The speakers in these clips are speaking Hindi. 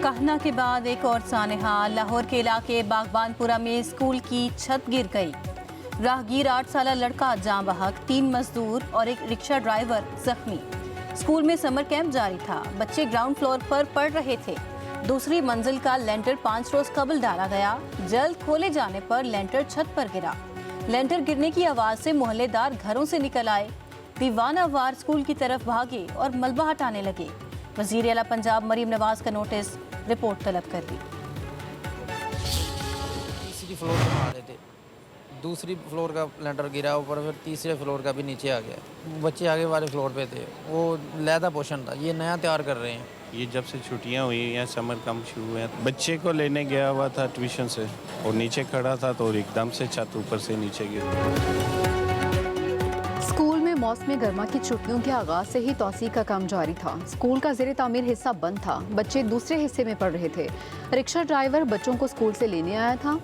कहना के बाद एक और सानहा। लाहौर के इलाके बागबानपुरा में स्कूल की छत गिर गई। राहगीर 8 साला लड़का जाँ बहक, 3 मजदूर और एक रिक्शा ड्राइवर जख्मी। स्कूल में समर कैंप जारी था। बच्चे ग्राउंड फ्लोर पर पढ़ रहे थे। दूसरी मंजिल का लेंटर 5 रोज कबल डाला गया। जल्द खोले जाने पर लेंटर छत पर गिरा। लेंटर गिरने की आवाज से मोहल्लेदार घरों से निकल आए। दीवाना वार स्कूल की तरफ भागे और मलबा हटाने लगे। वजीर आला पंजाब मरीम नवाज का नोटिस, रिपोर्ट तलब कर दी। तीसरी फ्लोर पर आ रहे थे, दूसरी फ्लोर का लेंटर गिरा ऊपर, फिर तीसरे फ्लोर का भी नीचे आ गया। बच्चे आगे वाले फ्लोर पे थे, वो लैदा पोर्शन था, ये नया तैयार कर रहे हैं। ये जब से छुट्टियां हुई हैं, समर कैंप शुरू हुए हैं, बच्चे को लेने गया हुआ था ट्यूशन से और नीचे खड़ा था तो एकदम से छत ऊपर से नीचे गिर। स्कूल में मौसम गर्मा की छुट्टियों के आगाज से ही तौसीक का काम जारी था। स्कूल का ज़ेर तामीर हिस्सा बंद था। बच्चे दूसरे हिस्से में पढ़ रहे थे। रिक्शा ड्राइवर बच्चों को स्कूल से लेने आया था।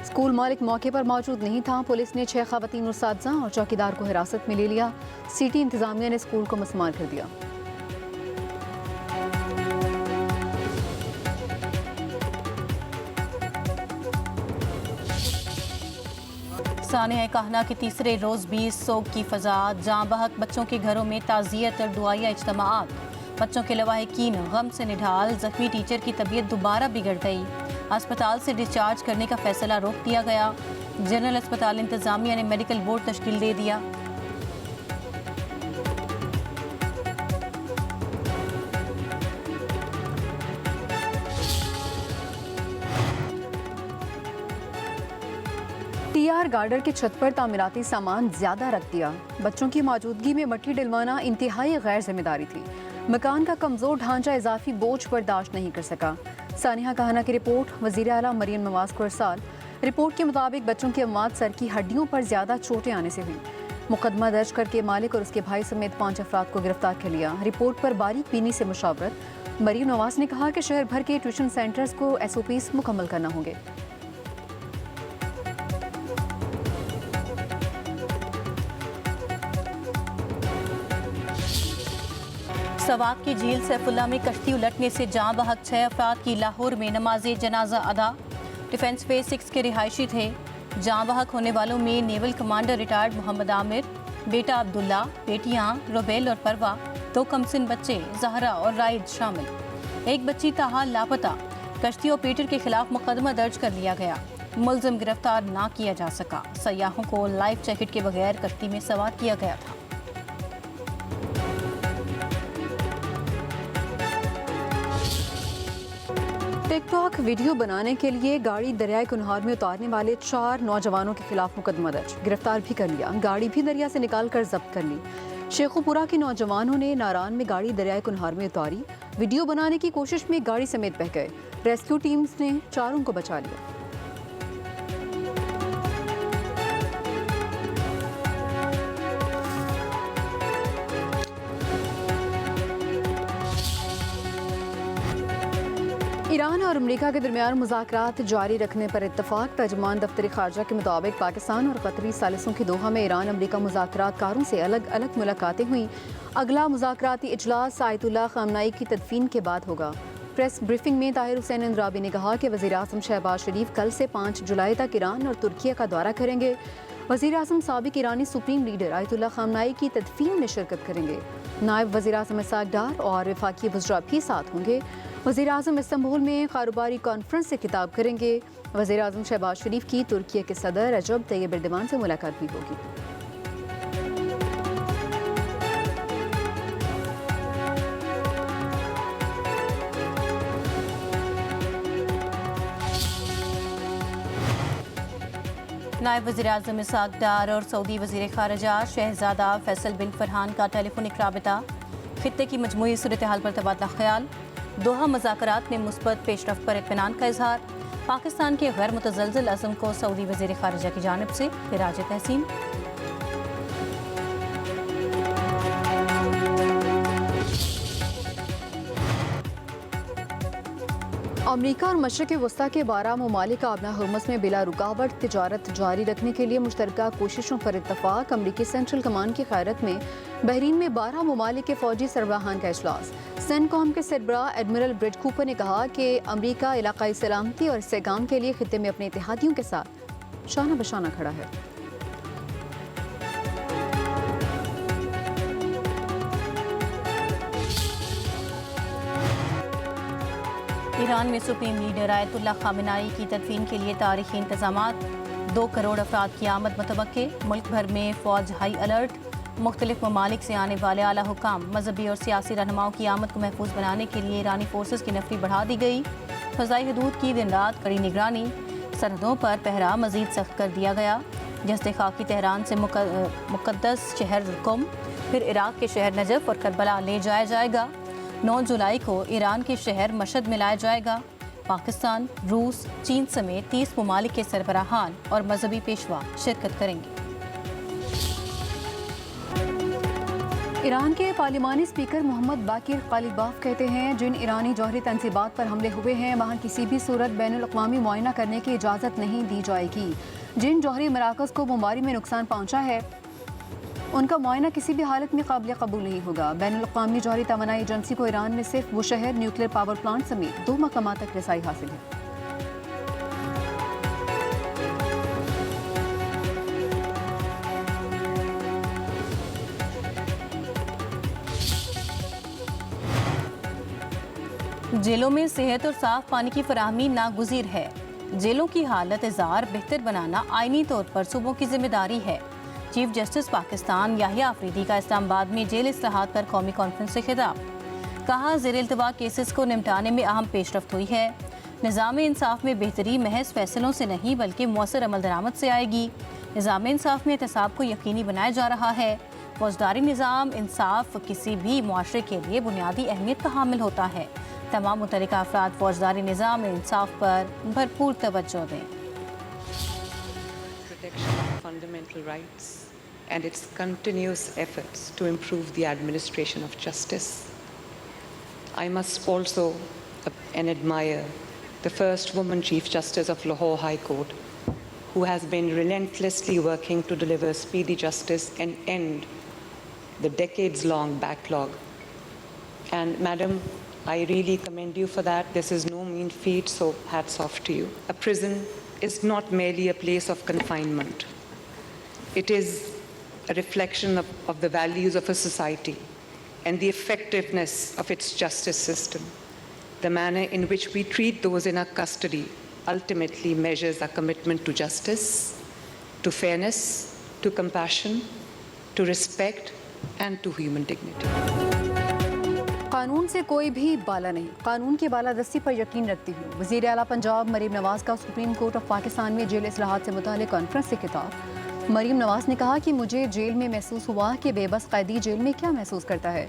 स्कूल मालिक मौके पर मौजूद नहीं था। पुलिस ने 6 ख़वातीन उस्तादज़ा और चौकीदार को हिरासत में ले लिया। सिटी इंतजामिया ने स्कूल को मस्मार कर दिया। सानहा कहना के तीसरे रोज भी सोग की फजा। जाँ बहक बच्चों के घरों में ताज़ियत और दुआया इज्तमाआत। बच्चों के लवाहिकीन गम से निढाल। जख्मी टीचर की तबीयत दोबारा बिगड़ गई। अस्पताल से डिस्चार्ज करने का फैसला रोक दिया गया। जनरल अस्पताल इंतजामिया ने मेडिकल बोर्ड तश्कील दे दिया। टीआर गार्डर की छत पर तामीराती सामान ज्यादा रख दिया। बच्चों की मौजूदगी में मट्टी डलवाना इंतहाई गैर जिम्मेदारी थी। मकान का कमजोर ढांचा इजाफी बोझ बर्दाश्त नहीं कर सका। सानिया कहना की रिपोर्ट, वजीर आला मरीम नवाज को इरसाल। रिपोर्ट के मुताबिक बच्चों की अमवात सर की हड्डियों पर ज्यादा चोटें आने से हुई। मुकदमा दर्ज करके मालिक और उसके भाई समेत 5 अफराद को गिरफ्तार कर लिया। रिपोर्ट पर बारीक बीनी से मुशावरत। मरीम नवाज ने कहा कि शहर भर के ट्यूशन सेंटर्स को SOPs मुकम्मल करना होंगे। सवाक की झील सैफुल्ला में कश्ती उलटने से जाँ बहक 6 अफराद की। लाहौर में नमाज जनाजा अदा। डिफेंस फेज 6 के रिहायशी थे। जाँ बहक होने वालों में naval commander retired Mohammad Aamir, बेटा अब्दुल्ला, बेटियां रुबैल और परवा, 2 कमसिन बच्चे जहरा और राइड शामिल। एक बच्ची ताहाल लापता। कश्ती ऑपरेटर के खिलाफ मुकदमा दर्ज कर लिया गया। मुलजिम गिरफ्तार ना किया जा सका। सयाहों को लाइफ जैकेट के बगैर कश्ती में सवार किया गया था। टिकटॉक वीडियो बनाने के लिए गाड़ी दरियाए कुनहार में उतारने वाले 4 नौजवानों के खिलाफ मुकदमा दर्ज। गिरफ्तार भी कर लिया। गाड़ी भी दरिया से निकालकर जब्त कर ली। शेखुपुरा के नौजवानों ने नारान में गाड़ी दरियाए कुनहार में उतारी। वीडियो बनाने की कोशिश में गाड़ी समेत बह गए। रेस्क्यू टीम्स ने 4 को बचा लिया। ईरान और अमेरिका के दरमियान मुज़ाकरात जारी रखने पर इत्तफाक। तर्जुमान दफ्तर खारजा के मुताबिक पाकिस्तान और कतरी सालिसों की दोहा में ईरान अमेरिका मुज़ाकरातकारों से अलग अलग मुलाकातें हुई। अगला मुज़ाकराती इजलास आयतुल्लाह ख़ामनाई की तदफीन के बाद होगा। प्रेस ब्रीफिंग में ताहिर हुसैन अंद्राबी ने कहा कि वज़ीर आज़म शहबाज शरीफ कल से 5 जुलाई तक ईरान और तुर्किया का दौरा करेंगे। वज़ीर आज़म साबिक ईरानी सुप्रीम लीडर आयतुल्लाह ख़ामनाई की तदफीन में शिरकत करेंगे। नायब वज़ीर आज़म इसहाक डार और वफाकी वज़रा भी साथ होंगे। वज़ीर आज़म इस्तांबुल में कारोबारी कॉन्फ्रेंस से खिताब करेंगे। वज़ीर आज़म शहबाज शरीफ की तुर्की के सदर रजब तैयब एर्दोगान से मुलाकात भी होगी। नायब वज़ीर आज़म इसहाक डार और सऊदी वज़ीर ख़ारिजा शहज़ादा फैसल बिन फरहान का टेलीफोनिक राबिता। खित्ते की मजमूई सूरत हाल पर तबादला ख्याल। दोहा मुज़ाकरात में मुस्बत पेशरफ्त पर इत्मीनान का इजहार। पाकिस्तान के गैर मुतज़लज़ल अज़म को सऊदी वज़ीर ख़ारिजा की जानिब से खिराज तहसीन। अमरीका और मशरक़ वस्ता के 12 ममालिक आबना हुर्मुज़ में बिला रुकावट तिजारत जारी रखने के लिए मुश्तरका कोशिशों पर इत्तफाक। अमरीकी सेंट्रल कमान की क़यादत में बहरीन में 12 ममालिक के फ़ौजी सरबराहान का इजलास। सेंटकॉम के सरबराह एडमिरल ब्रिज कूपर ने कहा कि अमरीका इलाकाई सलामती और इस्तेहकाम के लिए खित्ते में अपने इत्तेहादियों के साथ शाना बशाना खड़ा है। ईरान में सुप्रीम लीडर आयतुल्लाह खामेनेई की तदफीन के लिए तारीखी इंतजामात। 2 करोड़ अफराद की आमद मुतवक्के। मुल्क भर में फौज हाई अलर्ट। मुख्तलिफ ममालिक से आने वाले आला हुकाम, मजहबी और सियासी रहनुमाओं की आमद को महफूज बनाने के लिए ईरानी फोर्सेस की नफरी बढ़ा दी गई। फ़ज़ाई हदूद की दिन रात कड़ी निगरानी। सरहदों पर पहरा मजीद सख्त कर दिया गया। जस्ते खाकी तेहरान से मुक़द्दस शहर कुम, फिर इराक के शहर नजफ और करबला ले जाया जाएगा। 9 जुलाई को ईरान के शहर मशहद में लाया जाएगा। पाकिस्तान, रूस, चीन समेत 30 ममालिक के सरबराहान और मजहबी पेशवा शिरकत करेंगे। ईरान के पार्लिमानी स्पीकर मोहम्मद बाकिर कालिबाफ कहते हैं जिन ईरानी जौहरी तंसीबात पर हमले हुए हैं वहाँ किसी भी सूरत बैनुल अक़वामी मुआयना करने की इजाज़त नहीं दी जाएगी। जिन जौहरी मराकज़ को बमबारी में नुकसान पहुँचा है उनका मुआयना किसी भी हालत में काबिल कबूल नहीं होगा। बैनुल अक़वामी जौहरी तवानाई एजेंसी को ईरान में सिर्फ वो शहर, न्यूक्लियर पावर प्लांट समेत 2 मकामात तक रसाई हासिल है। जेलों में सेहत और साफ पानी की फराहमी नागुज़ीर है। जेलों की हालत इज़ार बेहतर बनाना आईनी तौर पर सूबों की जिम्मेदारी है। चीफ जस्टिस पाकिस्तान याहिया अफरीदी का इस्लामाबाद में जेल इस्लाहात पर कौमी कॉन्फ्रेंस से खिताब। कहा ज़ेर इल्तवा केसेस को निपटाने में अहम पेशरफ्त हुई है। निज़ाम इंसाफ में बेहतरी महज फैसलों से नहीं बल्कि मौसर अमल दरामद से आएगी। निज़ाम इंसाफ में एहतसाब को यकीनी बनाया जा रहा है। फौजदारी निज़ाम इंसाफ किसी भी मुआशरे के लिए बुनियादी अहमियत का हामिल होता है। तमाम मुतल्लिका अफराद फौजदारी निज़ाम इंसाफ पर भरपूर तवज्जो दें। Protection of fundamental rights and its continuous efforts to improve the administration of justice. I must also admire the first woman Chief Justice of Lahore High Court, who has been relentlessly working to deliver speedy justice and end the decades-long backlog. And Madam, I really commend you for that. This is no mean feat, so hats off to you. A prison is not merely a place of confinement. It is a reflection of the values of a society and the effectiveness of its justice system. The manner in which we treat those in our custody ultimately measures our commitment to justice, to fairness, to compassion, to respect, and to human dignity. कानून से कोई भी बाला नहीं, कानून की बालादस्ती पर यकीन रखती हूँ। वज़ीर आला पंजाब मरीम नवाज़ का सुप्रीम कोर्ट ऑफ पाकिस्तान में जेल इस्लाहात से मुताल्लिक़ कॉन्फ्रेंस से खिताब। मरीम नवाज़ ने कहा कि मुझे जेल में महसूस हुआ कि बेबस कैदी जेल में क्या महसूस करता है।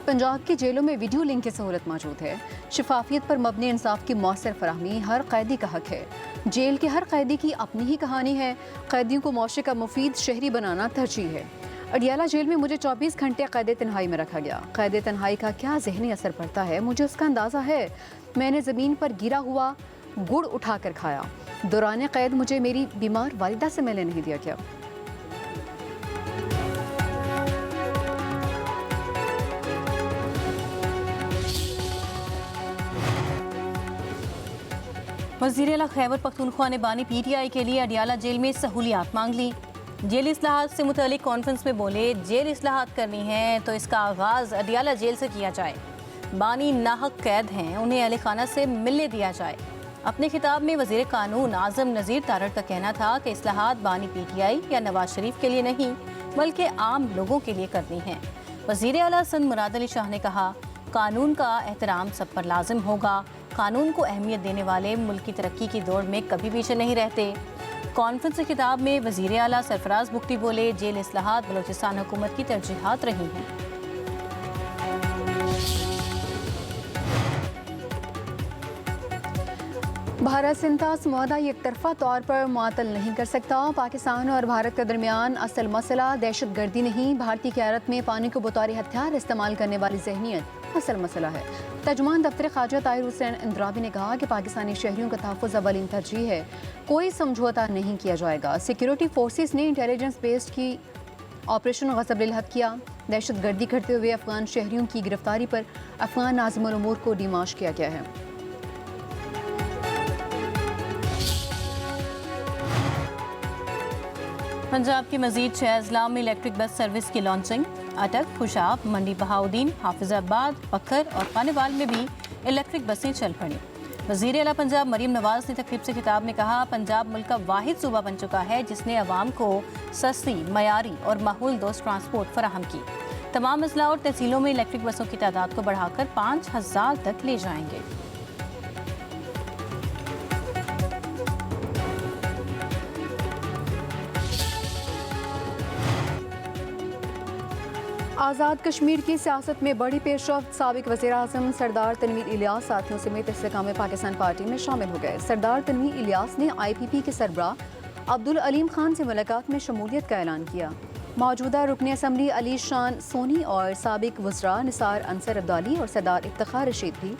पंजाब की जेलों में वीडियो लिंक की सहूलत मौजूद है। शफाफियत पर मबनी इंसाफ की मौसर फराहमी हर कैदी का हक है। जेल के हर कैदी की अपनी ही कहानी है। कैदियों को मुआशरे का मुफीद शहरी बनाना तरजीह है। अडियाला जेल में मुझे 24 घंटे कैद तन्हाई में रखा गया। कैद तन्हाई का क्या ज़हनी असर पड़ता है मुझे उसका अंदाज़ा है। मैंने ज़मीन पर गिरा हुआ गुड़ उठाकर खाया। दौरान कैद मुझे मेरी बीमार वालिदा से मिलने नहीं दिया गया। वज़ीर आला खैबर पख्तूनख्वा ने बानी PTI के लिए अडियाला जेल में सहूलियात मांग ली। जेल इस्लाहात से मुतालिक कॉन्फ्रेंस में बोले, जेल इस्लाहात करनी है तो इसका आगाज़ अडियाला जेल से किया जाए। बानी नाहक कैद हैं, उन्हें अहले खाना से मिलने दिया जाए। अपने खिताब में वज़ीर कानून आज़म नज़ीर तारड़ का कहना था कि इस्लाहात बानी PTI या नवाज शरीफ के लिए नहीं बल्कि आम लोगों के लिए करनी है। वज़ीर आला संद मुराद अली शाह ने कहा, कानून का एहतराम सब पर लाजिम होगा। कानून को अहमियत देने वाले मुल्क की तरक्की की दौड़ में कभी पीछे नहीं रहते। कॉन्फ्रेंस के खिताब में वज़ीर आला सरफराज बुख्ती बोले, जेल इस्लाहात बलूचिस्तान हुकूमत की तरजीहात रही हैं। भारत सिंध का समझौता एक तरफा तौर पर मुअत्तल नहीं कर सकता। पाकिस्तान और भारत के दरमियान असल मसला दहशत गर्दी नहीं, भारतीय क़यादत में पानी को बतौर हथियार इस्तेमाल करने वाली जहनीत असल मसला है। तर्जुमान दफ्तर ख़ारजा ताहिर हुसैन इंद्राबी ने कहा कि पाकिस्तानी शहरियों का तहफ़्फ़ुज़ अव्वलीन तरजीह है, कोई समझौता नहीं किया जाएगा। सिक्योरिटी फोर्सेस ने इंटेलिजेंस बेस्ड की ऑपरेशन गज़ब-उल हक़ किया। दहशत गर्दी करते हुए अफगान शहरियों की गिरफ्तारी पर अफगान नाज़िमुल उमूर को डिमाश किया गया है। पंजाब के मजीद 6 अजला में इलेक्ट्रिक बस सर्विस की लॉन्चिंग। अटक, खुशाब, मंडी बहाउद्दीन, हाफिजाबाद, बकर और खानेवाल में भी इलेक्ट्रिक बसें चल पड़ी। वज़ीर आला पंजाब मरीम नवाज ने तकरीब से खिताब में कहा, पंजाब मुल्क का वाहिद सूबा बन चुका है जिसने अवाम को सस्ती, मयारी और माहौल दोस्त ट्रांसपोर्ट फराहम की। तमाम अजला और तहसीलों में इलेक्ट्रिक बसों की तादाद को बढ़ाकर 5000 तक ले जाएंगे। आज़ाद कश्मीर की सियासत में बड़ी पेशरफ्त। साबिक वज़ीर-ए-आज़म सरदार तनवीर इलियास साथियों समेत इस्तेकाम पाकिस्तान पार्टी में शामिल हो गए। सरदार तनवीर इलियास ने IPP के सरबराह अब्दुल अलीम खान से मुलाकात में शमूलियत का ऐलान किया। मौजूदा रुकन असम्बली अली शान सोनी और साबिक वज़रा निसार अंसर अब्दाली और सरदार इफ्तिखार रशीद भी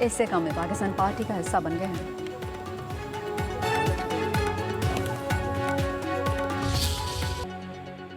इस्तेकाम पाकिस्तान पार्टी का हिस्सा बन गए हैं।